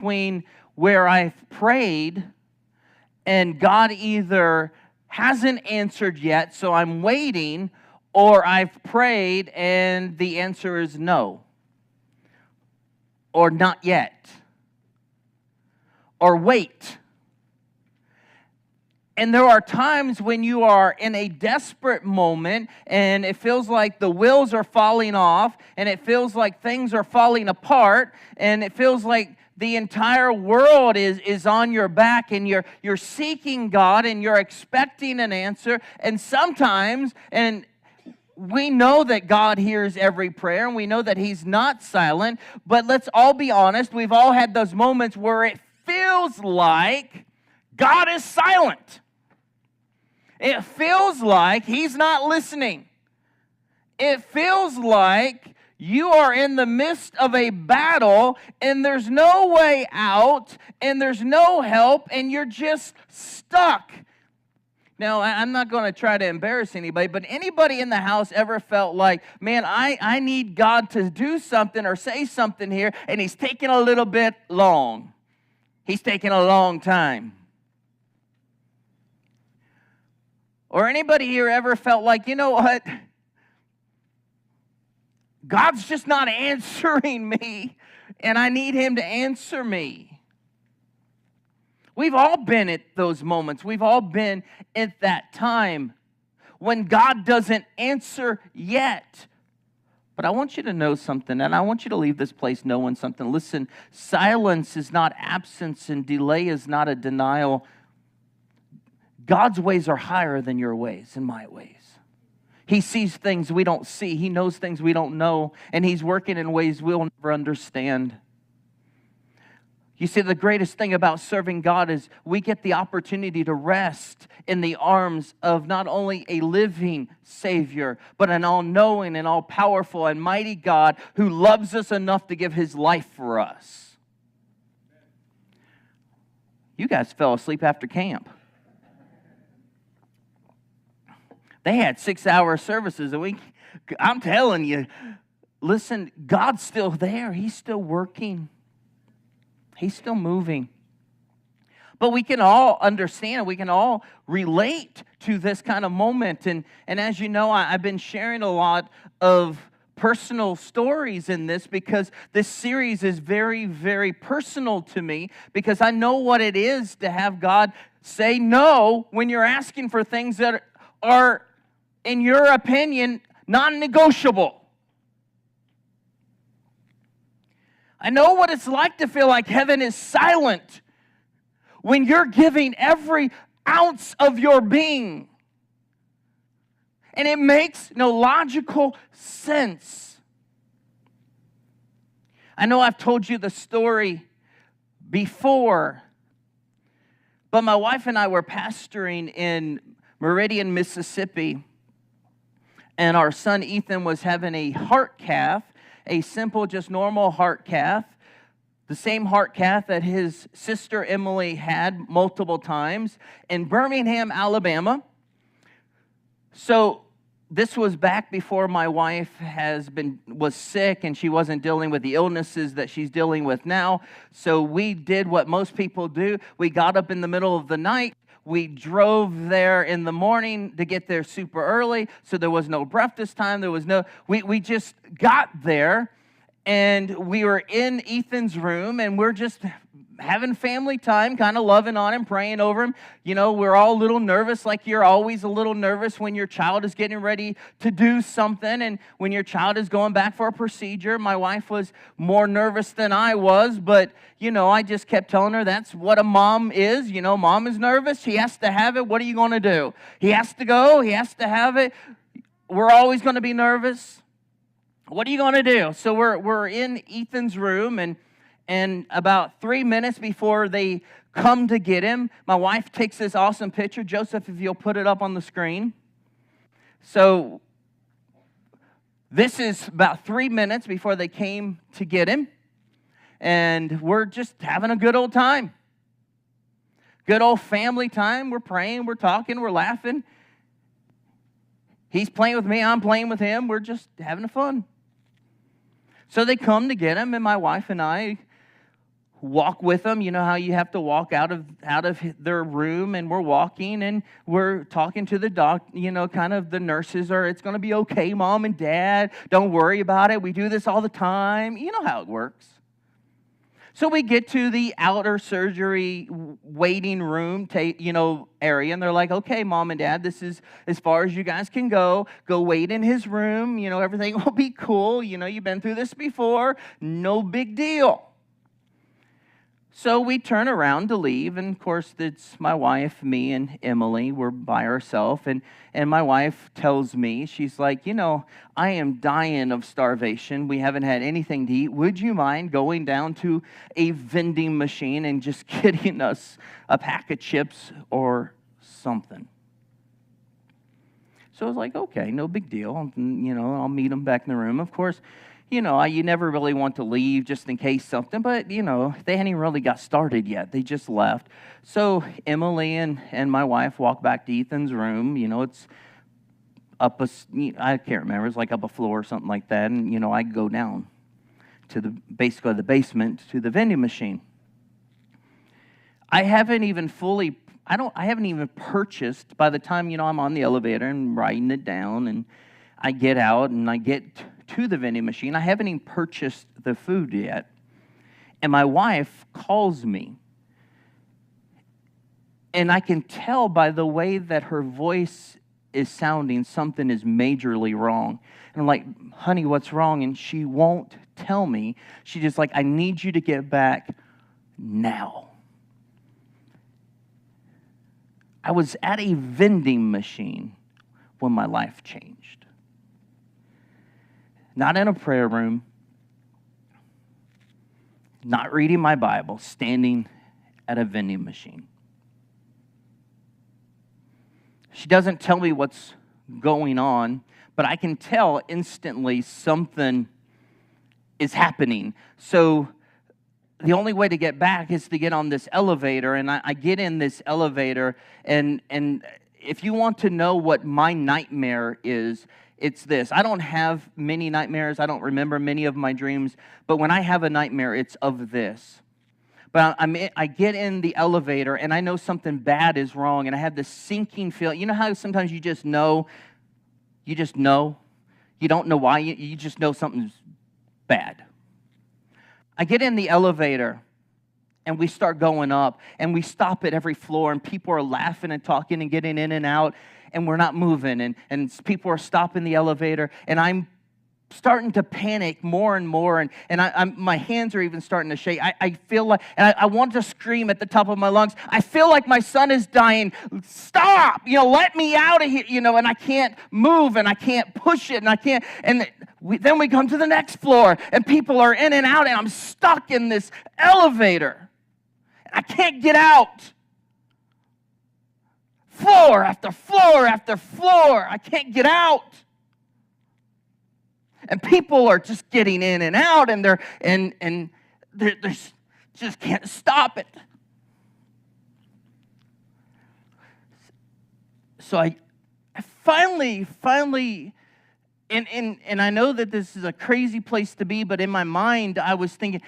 between where I've prayed and God either hasn't answered yet, so I'm waiting, or I've prayed and the answer is no, or not yet, or wait. And there are times when you are in a desperate moment and it feels like the wheels are falling off and it feels like things are falling apart and it feels like the entire world is on your back and you're seeking God and you're expecting an answer. And sometimes, and we know that God hears every prayer and we know that He's not silent, but let's all be honest, we've all had those moments where it feels like God is silent. It feels like He's not listening. It feels like you are in the midst of a battle and there's no way out and there's no help and you're just stuck. Now, I'm not going to try to embarrass anybody, but anybody in the house ever felt like, man, I need God to do something or say something here and He's taking a little bit long. He's taking a long time. Or anybody here ever felt like, you know what? God's just not answering me, and I need Him to answer me. We've all been at those moments. We've all been at that time when God doesn't answer yet. But I want you to know something, and I want you to leave this place knowing something. Listen, silence is not absence, and delay is not a denial. God's ways are higher than your ways and my ways. He sees things we don't see. He knows things we don't know. And He's working in ways we'll never understand. You see, the greatest thing about serving God is we get the opportunity to rest in the arms of not only a living Savior, but an all-knowing and all-powerful and mighty God who loves us enough to give His life for us. You guys fell asleep after camp. They had 6-hour services a week. I'm telling you, listen, God's still there. He's still working. He's still moving. But we can all understand, we can all relate to this kind of moment. And as you know, I've been sharing a lot of personal stories in this because this series is very, very personal to me because I know what it is to have God say no when you're asking for things that are, in your opinion, non-negotiable. I know what it's like to feel like heaven is silent when you're giving every ounce of your being. And it makes no logical sense. I know I've told you the story before, but my wife and I were pastoring in Meridian, Mississippi, and our son Ethan was having a heart cath, a simple, just normal heart cath, the same heart cath that his sister Emily had multiple times in Birmingham, Alabama. So this was back before my wife was sick and she wasn't dealing with the illnesses that she's dealing with now. So we did what most people do. We got up in the middle of the night. We drove there in the morning to get there super early, so there was no breakfast time. We just got there, and we were in Ethan's room, and we're just having family time, kind of loving on him, praying over him. You know, we're all a little nervous, like you're always a little nervous when your child is getting ready to do something, and when your child is going back for a procedure. My wife was more nervous than I was, but, you know, I just kept telling her that's what a mom is. You know, mom is nervous. He has to have it. What are you going to do? He has to go. He has to have it. We're always going to be nervous. What are you going to do? So we're in Ethan's room, and about 3 minutes before they come to get him, my wife takes this awesome picture. Joseph, if you'll put it up on the screen. So this is about 3 minutes before they came to get him. And we're just having a good old time. Good old family time. We're praying, we're talking, we're laughing. He's playing with me, I'm playing with him. We're just having fun. So they come to get him, and my wife and I, walk with them. You know how you have to walk out of their room, and we're walking and we're talking to the kind of the nurses are, it's going to be okay, Mom and Dad. Don't worry about it. We do this all the time. You know how it works. So we get to the outer surgery waiting room, area, and they're like, okay, Mom and Dad, this is as far as you guys can go. Go wait in his room. Everything will be cool. You've been through this before. No big deal. So we turn around to leave, and of course, it's my wife, me, and Emily. We're by ourselves, and my wife tells me, she's like, I am dying of starvation. We haven't had anything to eat. Would you mind going down to a vending machine and just getting us a pack of chips or something? So I was like, okay, no big deal. I'll meet them back in the room. Of course, you never really want to leave just in case something, but, they hadn't even really got started yet. They just left. So Emily and my wife walk back to Ethan's room. It's up I can't remember, it's like up a floor or something like that. And, I go down to basically the basement to the vending machine. I haven't even purchased by the time, I'm on the elevator and writing it down, and I get out and I get to the vending machine. I haven't even purchased the food yet. And my wife calls me. And I can tell by the way that her voice is sounding, something is majorly wrong. And I'm like, honey, what's wrong? And she won't tell me. She's just like, I need you to get back now. I was at a vending machine when my life changed. Not in a prayer room, not reading my Bible, standing at a vending machine. She doesn't tell me what's going on, but I can tell instantly something is happening. So the only way to get back is to get on this elevator, and I get in this elevator, and if you want to know what my nightmare is, it's this. I don't have many nightmares. I don't remember many of my dreams, but when I have a nightmare, it's of this. But I get in the elevator, and I know something bad is wrong, and I have this sinking feeling. You know how sometimes you just know? You just know? You don't know why. You just know something's bad. I get in the elevator, and we start going up, and we stop at every floor, and people are laughing and talking and getting in and out, and we're not moving, and people are stopping the elevator, and I'm starting to panic more and more, and my hands are even starting to shake. I feel like, and I want to scream at the top of my lungs, I feel like my son is dying. Stop! Let me out of here, and I can't move, and I can't push it, and I can't, and then we come to the next floor, and people are in and out, and I'm stuck in this elevator. I can't get out. Floor after floor after floor. I can't get out. And people are just getting in and out, and they're just can't stop it. So I finally, and I know that this is a crazy place to be, but in my mind, I was thinking,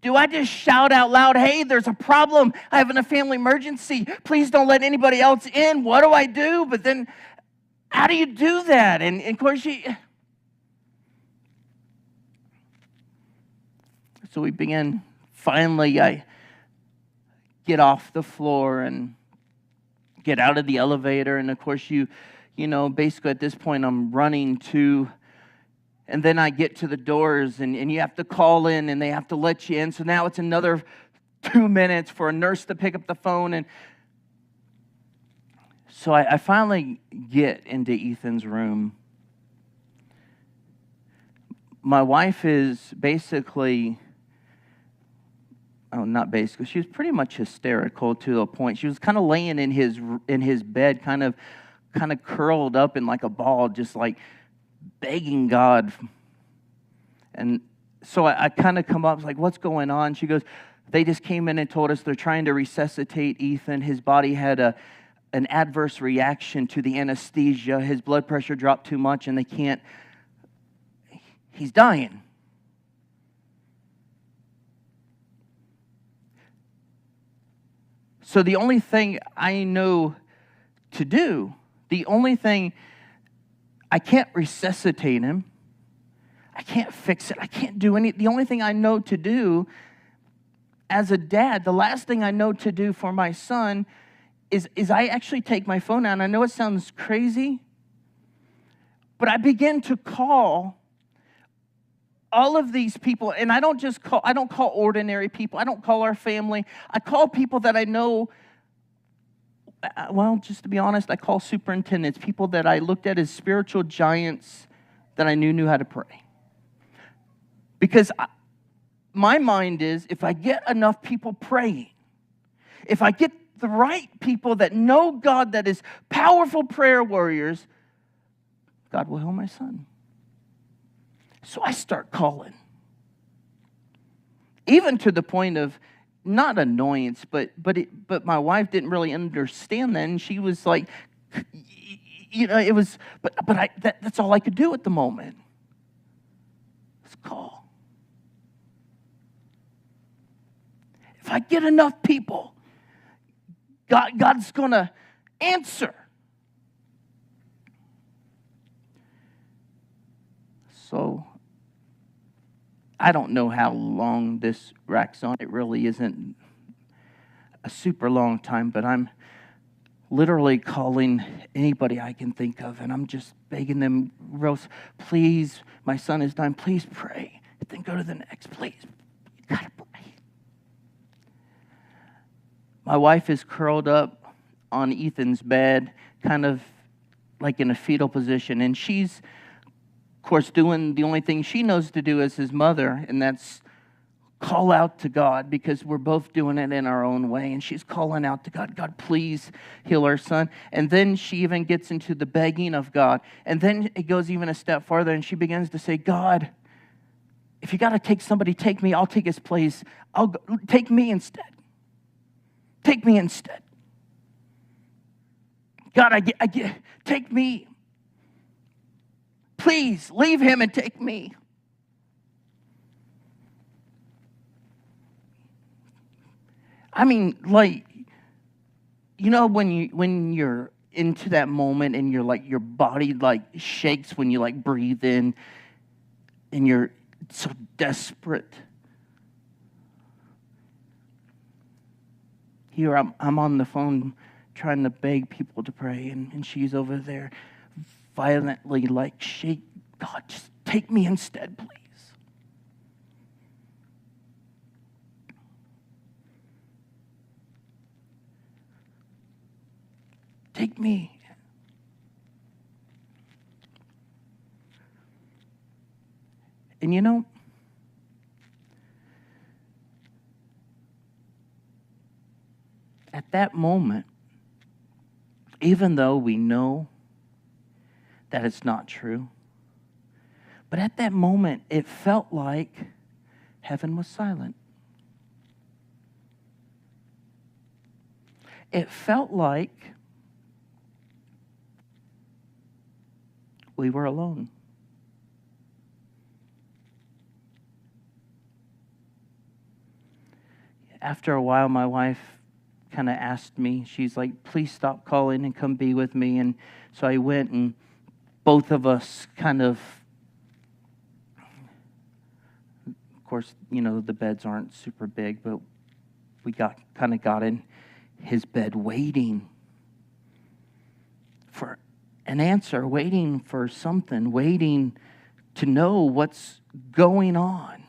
do I just shout out loud, hey, there's a problem. I have a family emergency. Please don't let anybody else in. What do I do? But then, how do you do that? And of course, so we begin. Finally, I get off the floor and get out of the elevator. And of course, basically at this point, I'm running to, and then I get to the doors, and you have to call in, and they have to let you in. So now it's another 2 minutes for a nurse to pick up the phone. And so I finally get into Ethan's room. My wife is basically, not basically, she was pretty much hysterical to a point. She was kind of laying in his bed, kind of curled up in like a ball, just like begging God. And so I kind of come up, like, what's going on? She goes, they just came in and told us they're trying to resuscitate Ethan. His body had an adverse reaction to the anesthesia. His blood pressure dropped too much, and he's dying. So the only thing I know to do, the only thing, I can't resuscitate him. I can't fix it. I can't do the only thing I know to do as a dad, the last thing I know to do for my son is I actually take my phone out. And I know it sounds crazy, but I begin to call all of these people, and I don't call ordinary people. I don't call our family. I call people that I know. Well, just to be honest, I call superintendents, people that I looked at as spiritual giants that I knew how to pray. Because my mind is, if I get enough people praying, if I get the right people that know God, that is powerful prayer warriors, God will heal my son. So I start calling. Even to the point of, not annoyance, but my wife didn't really understand that, and she was like, it was, that's all I could do at the moment. Let's call. If I get enough people, God's gonna answer. So I don't know how long this racks on. It really isn't a super long time, but I'm literally calling anybody I can think of, and I'm just begging them, Rose, please, my son is dying, please pray. Then go to the next, please. You gotta pray. My wife is curled up on Ethan's bed, kind of like in a fetal position, and she's, of course, doing the only thing she knows to do as his mother, and that's call out to God, because we're both doing it in our own way. And she's calling out to God, God, please heal our son. And then she even gets into the begging of God. And then it goes even a step farther, and she begins to say, God, if you got to take somebody, take me. I'll take his place. Take me instead. Take me instead. God, take me. Please, leave him and take me. I mean, like, when you're into that moment and you're like, your body like shakes when you like breathe in and you're so desperate. Here I'm on the phone trying to beg people to pray, and she's over there violently like, shake, God, just take me instead, please. Take me. And at that moment, even though we know that it's not true, but at that moment, it felt like heaven was silent. It felt like we were alone. After a while, my wife kind of asked me, she's like, please stop calling and come be with me. And so I went, and both of us kind of course, the beds aren't super big, but we got in his bed waiting for an answer, waiting for something, waiting to know what's going on.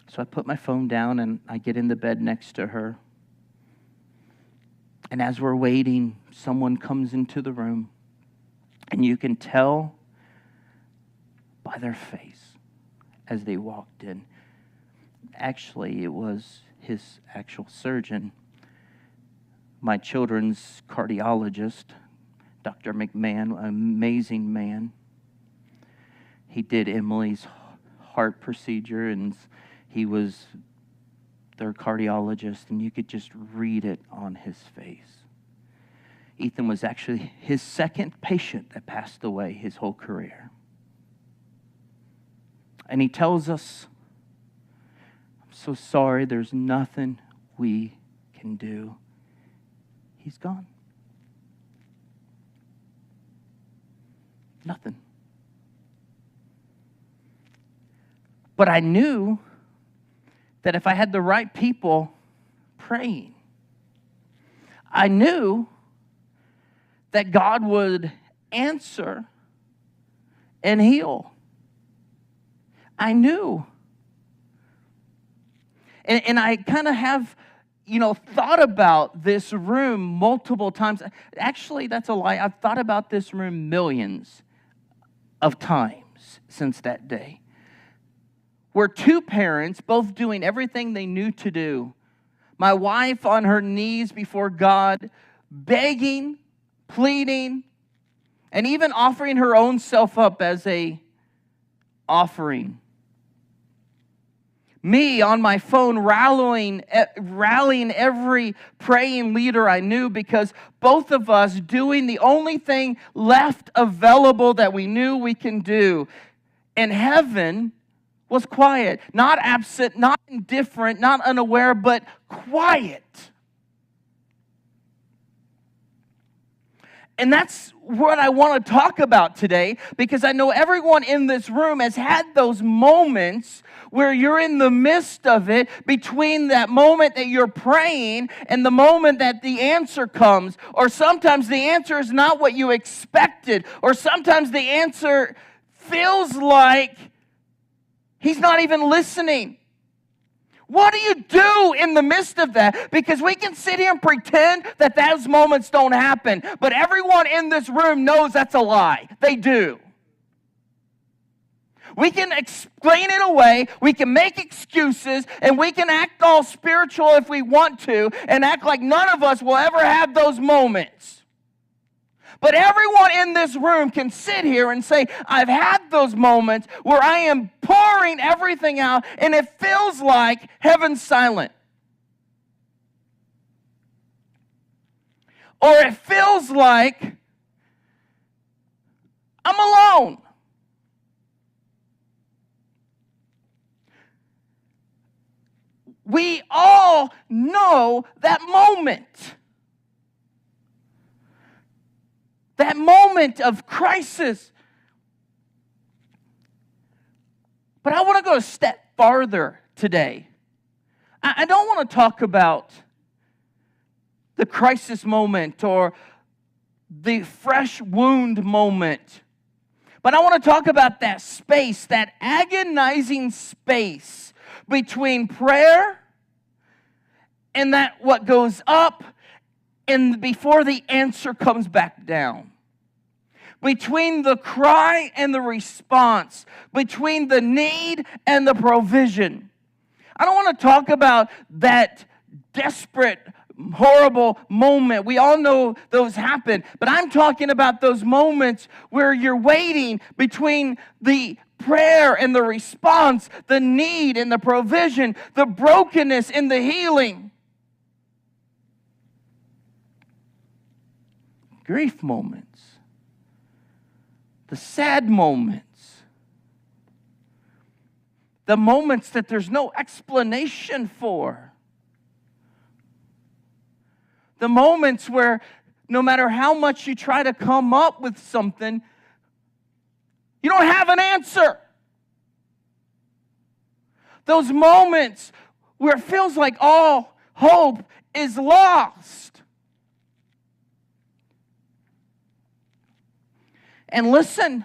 So I put my phone down and I get in the bed next to her. And as we're waiting, someone comes into the room, and you can tell by their face as they walked in. Actually, it was his actual surgeon, my children's cardiologist, Dr. McMahon, an amazing man. He did Emily's heart procedure, and he was their cardiologist, and you could just read it on his face. Ethan was actually his second patient that passed away his whole career. And he tells us, I'm so sorry, there's nothing we can do. He's gone. Nothing. But I knew that if I had the right people praying, I knew that God would answer and heal. I knew. And I kind of have, thought about this room multiple times. Actually, that's a lie. I've thought about this room millions of times since that day. Where two parents, both doing everything they knew to do. My wife on her knees before God, begging, pleading, and even offering her own self up as a offering. Me on my phone rallying every praying leader I knew, because both of us doing the only thing left available that we knew we can do. And heaven was quiet, not absent, not indifferent, not unaware, but quiet. And that's what I want to talk about today, because I know everyone in this room has had those moments where you're in the midst of it, between that moment that you're praying and the moment that the answer comes. Or sometimes the answer is not what you expected. Or sometimes the answer feels like He's not even listening. What do you do in the midst of that? Because we can sit here and pretend that those moments don't happen. But everyone in this room knows that's a lie. They do. We can explain it away, we can make excuses, and we can act all spiritual if we want to, and act like none of us will ever have those moments. But everyone in this room can sit here and say, I've had those moments where I am pouring everything out, and it feels like heaven's silent. Or it feels like I'm alone. We all know that moment. That moment of crisis. But I want to go a step farther today. I don't want to talk about the crisis moment or the fresh wound moment. But I want to talk about that space, that agonizing space between prayer and that what goes up and before the answer comes back down. Between the cry and the response. Between the need and the provision. I don't want to talk about that desperate, horrible moment. We all know those happen. But I'm talking about those moments where you're waiting between the prayer and the response, the need and the provision, the brokenness and the healing. Grief moments, the sad moments, the moments that there's no explanation for, the moments where no matter how much you try to come up with something, you don't have an answer. Those moments where it feels like all hope is lost. And listen,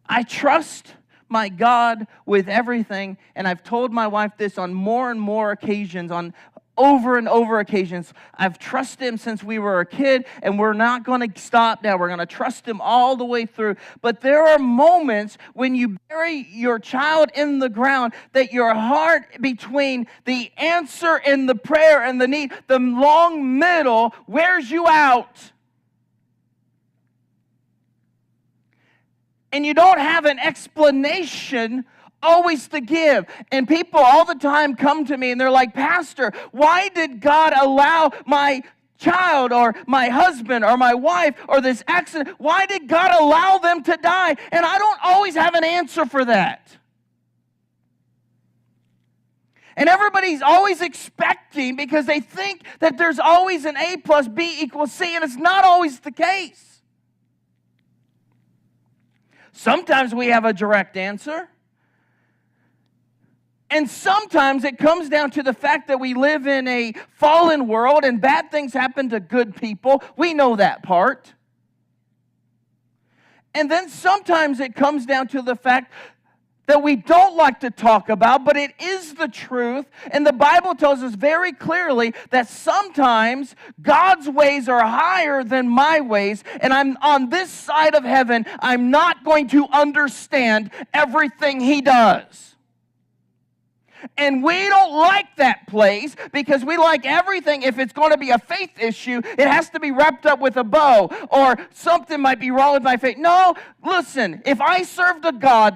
I trust my God with everything, and I've told my wife this on more and more occasions, on over and over occasions. I've trusted Him since we were a kid, and we're not going to stop now. We're going to trust Him all the way through. But there are moments when you bury your child in the ground that your heart between the answer and the prayer and the need, the long middle, wears you out. And you don't have an explanation always to give. And people all the time come to me and they're like, Pastor, why did God allow my child or my husband or my wife or this accident? Why did God allow them to die? And I don't always have an answer for that. And everybody's always expecting because they think that there's always an A plus B equals C, and it's not always the case. Sometimes we have a direct answer. And sometimes it comes down to the fact that we live in a fallen world and bad things happen to good people. We know that part. And then sometimes it comes down to the fact that we don't like to talk about, but it is the truth. And the Bible tells us very clearly that sometimes God's ways are higher than my ways, and I'm on this side of heaven. I'm not going to understand everything He does. And we don't like that place because we like everything. If it's going to be a faith issue, it has to be wrapped up with a bow, or something might be wrong with my faith. No, listen, if I serve the God